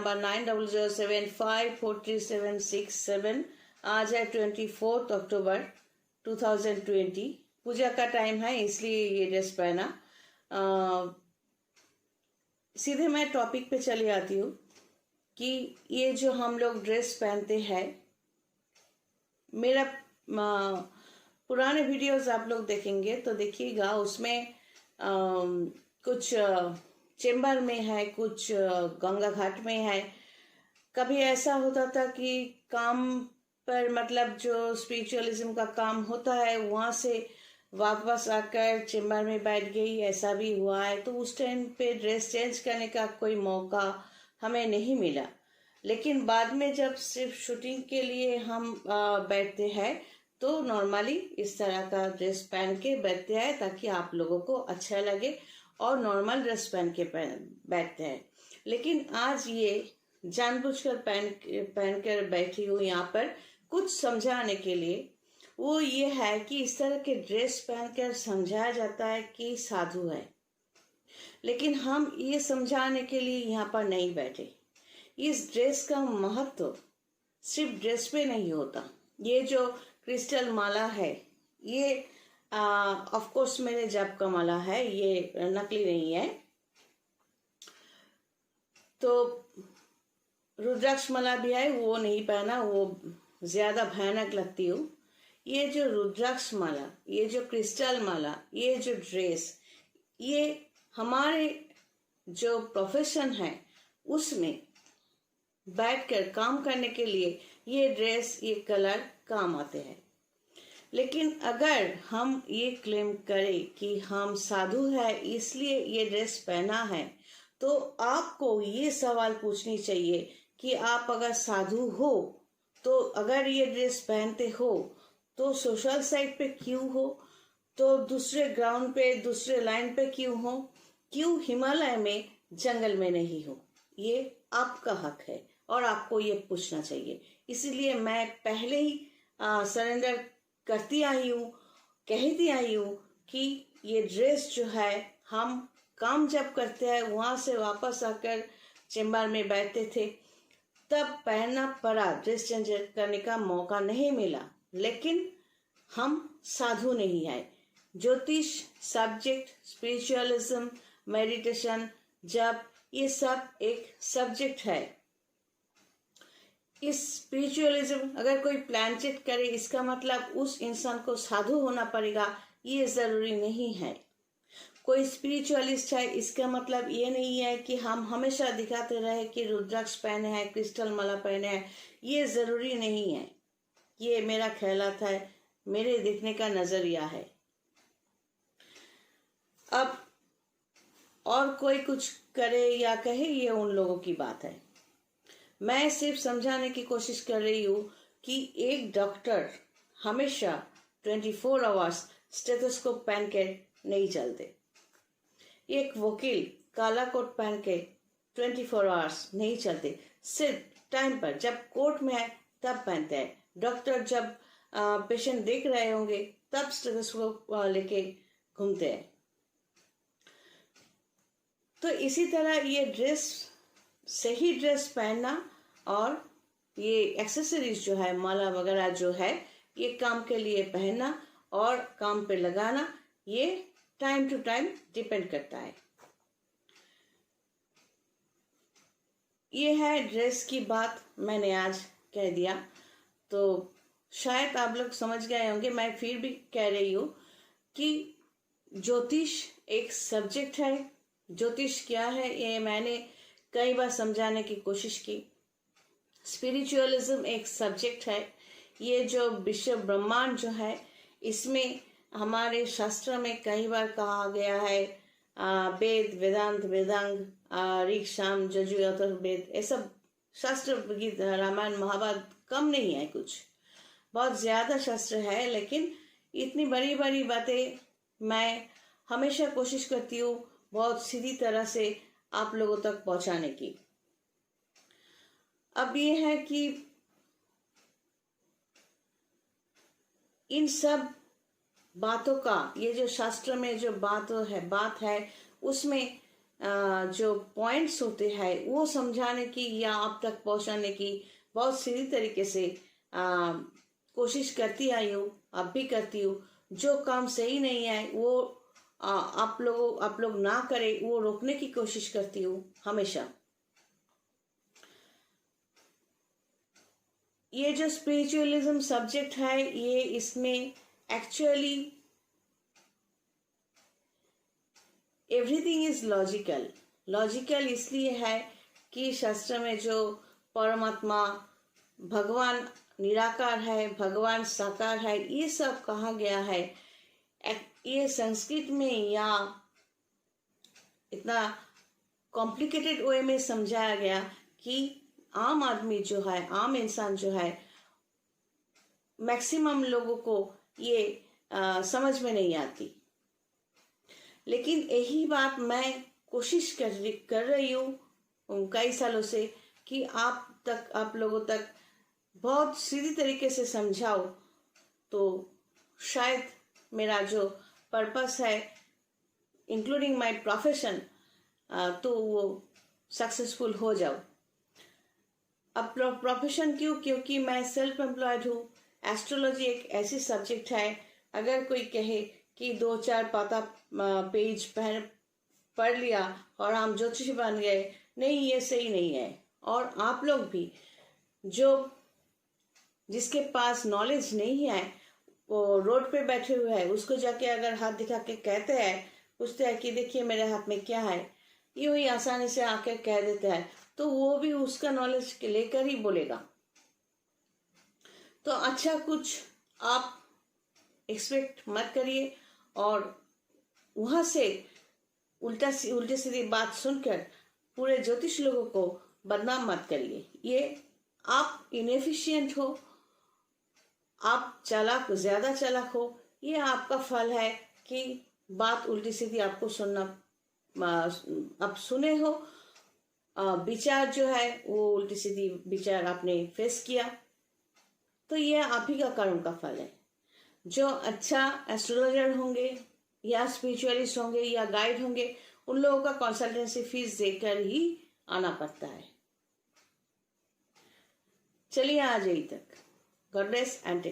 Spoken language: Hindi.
नंबर 9007543767। आज है 24 अक्टूबर 2020। पूजा का टाइम है इसलिए ये ड्रेस पहना। सीधे मैं टॉपिक पे चली आती हूँ कि ये जो हम लोग ड्रेस पहनते हैं, मेरा पुराने वीडियोस आप लोग देखेंगे तो देखिएगा, उसमें कुछ चेंबर में है, कुछ गंगा घाट में है। कभी ऐसा होता था कि काम पर, मतलब जो स्पिरिचुअलिज्म का काम होता है वहाँ से वापस आकर चेंबर में बैठ गई, ऐसा भी हुआ है। तो उस टाइम पे ड्रेस चेंज करने का कोई मौका हमें नहीं मिला। लेकिन बाद में जब सिर्फ शूटिंग के लिए हम बैठते हैं तो नॉर्मली इस तरह का ड्रेस पहन के बैठते हैं ताकि आप लोगों को अच्छा लगे, और नॉर्मल ड्रेस पहन के बैठते हैं। लेकिन आज ये जानबूझकर पहन कर बैठी हूँ यहाँ पर कुछ समझाने के लिए। वो ये है कि इस तरह के ड्रेस पहनकर समझाया जाता है कि साधु है, लेकिन हम ये समझाने के लिए यहाँ पर नहीं बैठे। इस ड्रेस का महत्व सिर्फ ड्रेस पे नहीं होता। ये जो क्रिस्टल माला है, ये ऑफ कोर्स मेरे जप का माला है, ये नकली नहीं है। तो रुद्राक्ष माला भी है, वो नहीं पहना, वो ज्यादा भयानक लगती हूँ। ये जो रुद्राक्ष माला, ये जो क्रिस्टल माला, ये जो ड्रेस, ये हमारे जो प्रोफेशन है उसमें बैठकर काम करने के लिए ये ड्रेस, ये कलर काम आते हैं। लेकिन अगर हम ये क्लेम करें कि हम साधु है इसलिए ये ड्रेस पहना है, तो आपको ये सवाल पूछनी चाहिए कि आप अगर साधु हो तो अगर ये ड्रेस पहनते हो तो सोशल साइट पे क्यों हो, तो दूसरे ग्राउंड पे, दूसरे लाइन पे क्यों हो, क्यों हिमालय में जंगल में नहीं हो? ये आपका हक है और आपको ये पूछना चाहिए। इसीलिए मैं पहले ही सरेंडर करती आई हूँ, कहती आई हूँ कि ये ड्रेस जो है, हम काम जब करते हैं वहां से वापस आकर चेंबर में बैठते थे तब पहनना पड़ा, ड्रेस चेंज करने का मौका नहीं मिला। लेकिन हम साधु नहीं है। ज्योतिष, सब्जेक्ट, स्पिरिचुअलिज्म, मेडिटेशन, जब ये सब एक सब्जेक्ट है। इस स्पिरिचुअलिज्म अगर कोई प्लानचेट करे, इसका मतलब उस इंसान को साधु होना पड़ेगा, ये जरूरी नहीं है। कोई स्पिरिचुअलिस्ट है, इसका मतलब ये नहीं है कि हम हमेशा दिखाते रहे कि रुद्राक्ष पहने हैं, क्रिस्टल माला पहने हैं, ये जरूरी नहीं है। ये मेरा ख्यालात है, मेरे देखने का नजरिया है। अब और कोई कुछ करे या कहे, ये उन लोगों की बात है। मैं सिर्फ समझाने की कोशिश कर रही हूँ कि एक डॉक्टर हमेशा 24 आवर्स स्टेथोस्कोप पहन के नहीं चलते। एक वकील काला कोट पहन के 24 आवर्स नहीं चलते। सिर्फ टाइम पर जब कोर्ट में है तब पहनते हैं। डॉक्टर जब पेशेंट देख रहे होंगे तब स्टेथोस्कोप लेके घूमते हैं। तो इसी तरह ये ड्रेस, सही ड्रेस पहनना और ये एक्सेसरीज जो है, माला वगैरह जो है, ये काम के लिए पहनना और काम पे लगाना, ये टाइम टू टाइम डिपेंड करता है। ये है ड्रेस की बात, मैंने आज कह दिया। तो शायद आप लोग समझ गए होंगे। मैं फिर भी कह रही हूँ कि ज्योतिष एक सब्जेक्ट है। ज्योतिष क्या है ये मैंने कई बार समझाने की कोशिश की। स्पिरिचुअलिज्म एक सब्जेक्ट है। ये जो विश्व ब्रह्मांड जो है, इसमें हमारे शास्त्र में कई बार कहा गया है, वेद, वेदांत, वेदांग, ऋग, साम, यजु, अथर्ववेद, ये सब शास्त्र, गीत, रामायण, महाभारत कम नहीं है, कुछ बहुत ज्यादा शास्त्र है। लेकिन इतनी बड़ी बड़ी बातें मैं हमेशा कोशिश करती हूँ बहुत सीधी तरह से आप लोगों तक पहुंचाने की। अब ये है कि इन सब बातों का, ये जो शास्त्र में जो बात है उसमें जो पॉइंट्स होते हैं वो समझाने की या आप तक पहुंचाने की बहुत सीधी तरीके से कोशिश करती आई हूँ, अब भी करती हूँ। जो काम सही नहीं है वो आप लोग ना करें, वो रोकने की कोशिश करती हूँ हमेशा। ये जो स्पिरिचुअलिज्म सब्जेक्ट है, ये इसमें actually everything is logical. Logical इसलिए है कि शास्त्र में जो परमात्मा, भगवान निराकार है, भगवान साकार है, ये सब कहा गया है। ये संस्कृत में या इतना कॉम्प्लिकेटेड वे में समझाया गया कि आम आदमी जो है, आम इंसान जो है, मैक्सिमम लोगों को ये समझ में नहीं आती। लेकिन यही बात मैं कोशिश कर रही हूँ कई सालों से कि आप लोगों तक बहुत सीधी तरीके से समझाओ, तो शायद मेरा जो पर्पस है, इंक्लूडिंग माय प्रोफेशन, तो वो सक्सेसफुल हो जाओ। अब प्रोफेशन क्यों? क्योंकि मैं सेल्फ एम्प्लॉयड हूँ। एस्ट्रोलॉजी एक ऐसी सब्जेक्ट है, अगर कोई कहे कि 2-4 पाता पेज पढ़ लिया और हम ज्योतिष बन गए, नहीं, ये सही नहीं है। और आप लोग भी जिसके पास नॉलेज नहीं है, वो रोड पे बैठे हुए हैं, उसको जाके अगर हाथ दिखा के कहते हैं, पूछते हैं कि देखिए मेरे हाथ में क्या है, यूं ही आसानी से आके कह देता है, तो वो भी उसका नॉलेज लेकर ही बोलेगा। तो अच्छा कुछ आप एक्सपेक्ट मत करिए और वहां से उल्टे सीधी बात सुनकर पूरे ज्योतिष लोगों को बदनाम मत करिए। ये आप इनएफिशिएंट हो, आप ज्यादा चालाक हो, ये आपका फल है कि बात उल्टी सीधी आपको सुनना, आप सुने हो, विचार जो है वो उल्टी सीधी विचार आपने फेस किया, तो ये आप ही का कर्म का फल है। जो अच्छा एस्ट्रोलॉजर होंगे या स्पिरिचुअलिस्ट होंगे या गाइड होंगे, उन लोगों का कंसल्टेंसी फीस देकर ही आना पड़ता है। चलिए आज यही तक। God bless and take care.